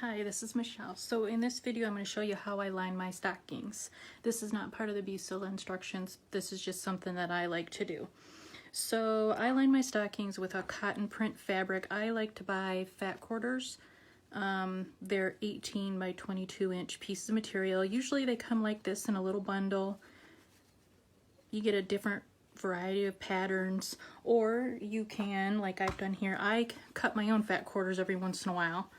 Hi, this is Michelle. So in this video, I'm going to show you how I line my stockings. This is not part of the Bucilla instructions. This is just something that I like to do. So I line my stockings with a cotton print fabric. I like to buy fat quarters. They're 18 by 22 inch pieces of material. Usually they come like this in a little bundle. You get a different variety of patterns, or you can, like I've done here, I cut my own fat quarters every once in a while.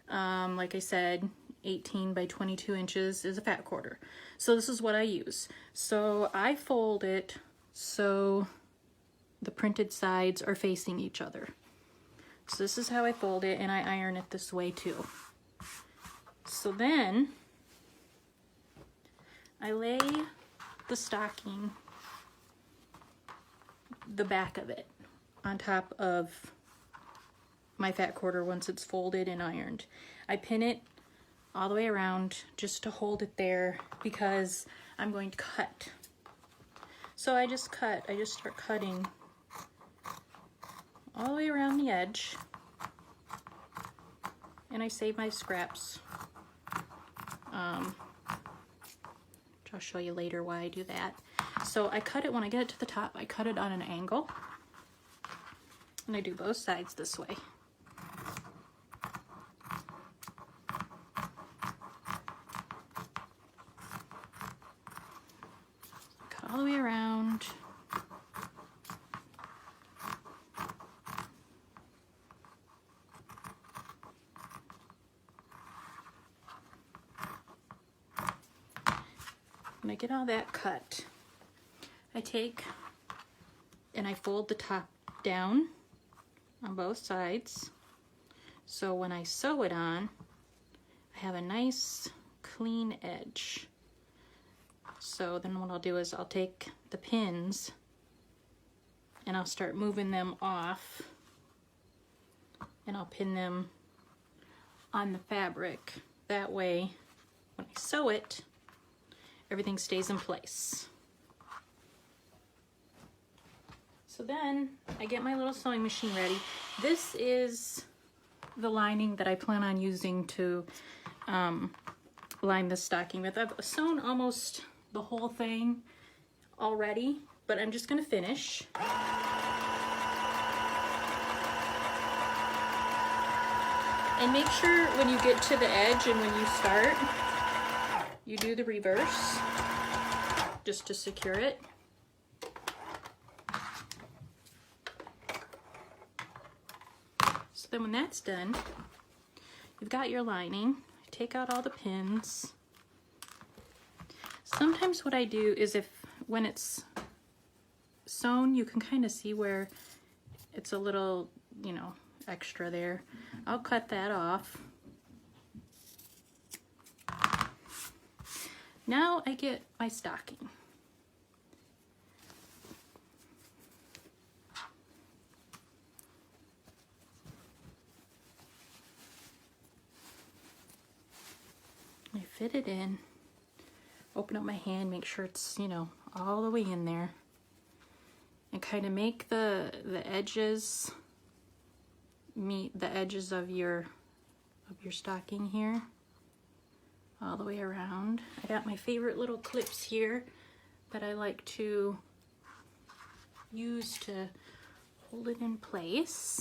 Like I said, 18 by 22 inches is a fat quarter. So this is what I use. So I fold it so the printed sides are facing each other. So this is how I fold it, and I iron it this way too. So then I lay the stocking, the back of it, on top of my fat quarter once it's folded and ironed. I pin it all the way around just to hold it there because I'm going to cut. So I just start cutting all the way around the edge, and I save my scraps, which I'll show you later why I do that. So I cut it, when I get it to the top, I cut it on an angle, and I do both sides this way. Cut all the way around. When I get all that cut, I take and I fold the top down on both sides. So when I sew it on, I have a nice clean edge. So then what I'll do is I'll take the pins and I'll start moving them off, and I'll pin them on the fabric. That way, when I sew it, everything stays in place. So then I get my little sewing machine ready. This is the lining that I plan on using to line the stocking with. I've sewn almost the whole thing already, but I'm just gonna finish. And make sure when you get to the edge and when you start, you do the reverse just to secure it. So then when that's done, you've got your lining. Take out all the pins. Sometimes what I do is, when it's sewn, you can kind of see where it's a little, extra there. I'll cut that off. Now I get my stocking. I fit it in, open up my hand, make sure it's, all the way in there, and kind of make the edges meet the edges of your stocking here, all the way around. I got my favorite little clips here that I like to use to hold it in place.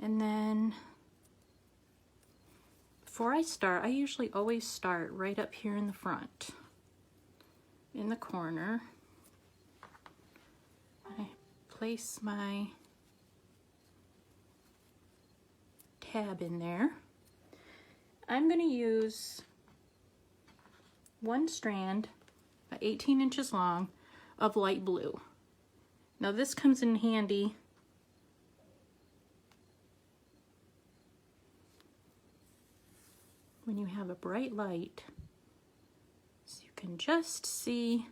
And then before I start, I usually always start right up here in the front, in the corner. I place my tab in there. I'm going to use one strand, about 18 inches long, of light blue. Now this comes in handy when you have a bright light, so you can just see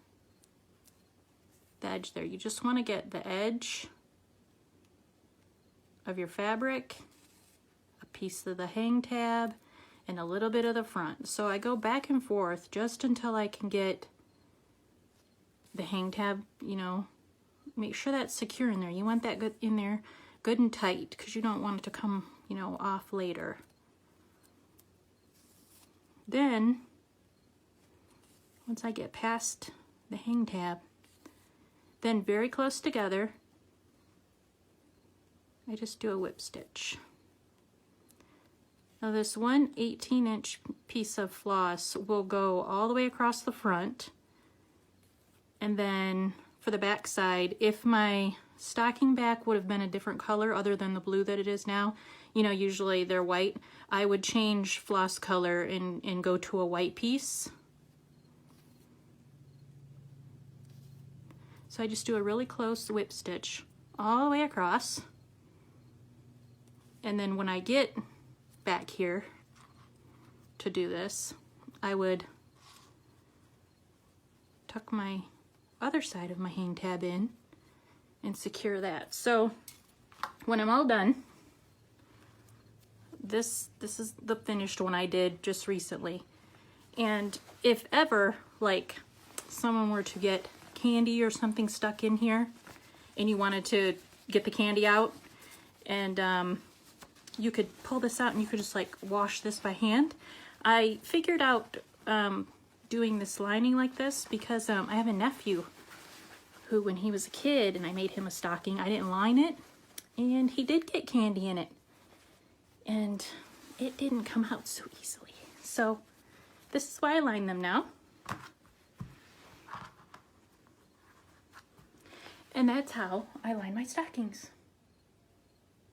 the edge there. You just want to get the edge of your fabric, a piece of the hang tab, and a little bit of the front. So I go back and forth just until I can get the hang tab, make sure that's secure in there. You want that good in there, good and tight, because you don't want it to come, off later. Then, once I get past the hang tab, then very close together, I just do a whip stitch. Now this one 18-inch piece of floss will go all the way across the front, and then for the back side, if my stocking back would have been a different color other than the blue that it is now, you know, usually they're white, I would change floss color and go to a white piece. So I just do a really close whip stitch all the way across, and then when I get back here to do this, I would tuck my other side of my hang tab in and secure that. So when I'm all done, this is the finished one I did just recently. And if ever, like, someone were to get candy or something stuck in here and you wanted to get the candy out, and you could pull this out and you could just like wash this by hand. I figured out doing this lining like this because I have a nephew who, when he was a kid and I made him a stocking, I didn't line it and he did get candy in it and it didn't come out so easily. So this is why I line them now. And that's how I line my stockings.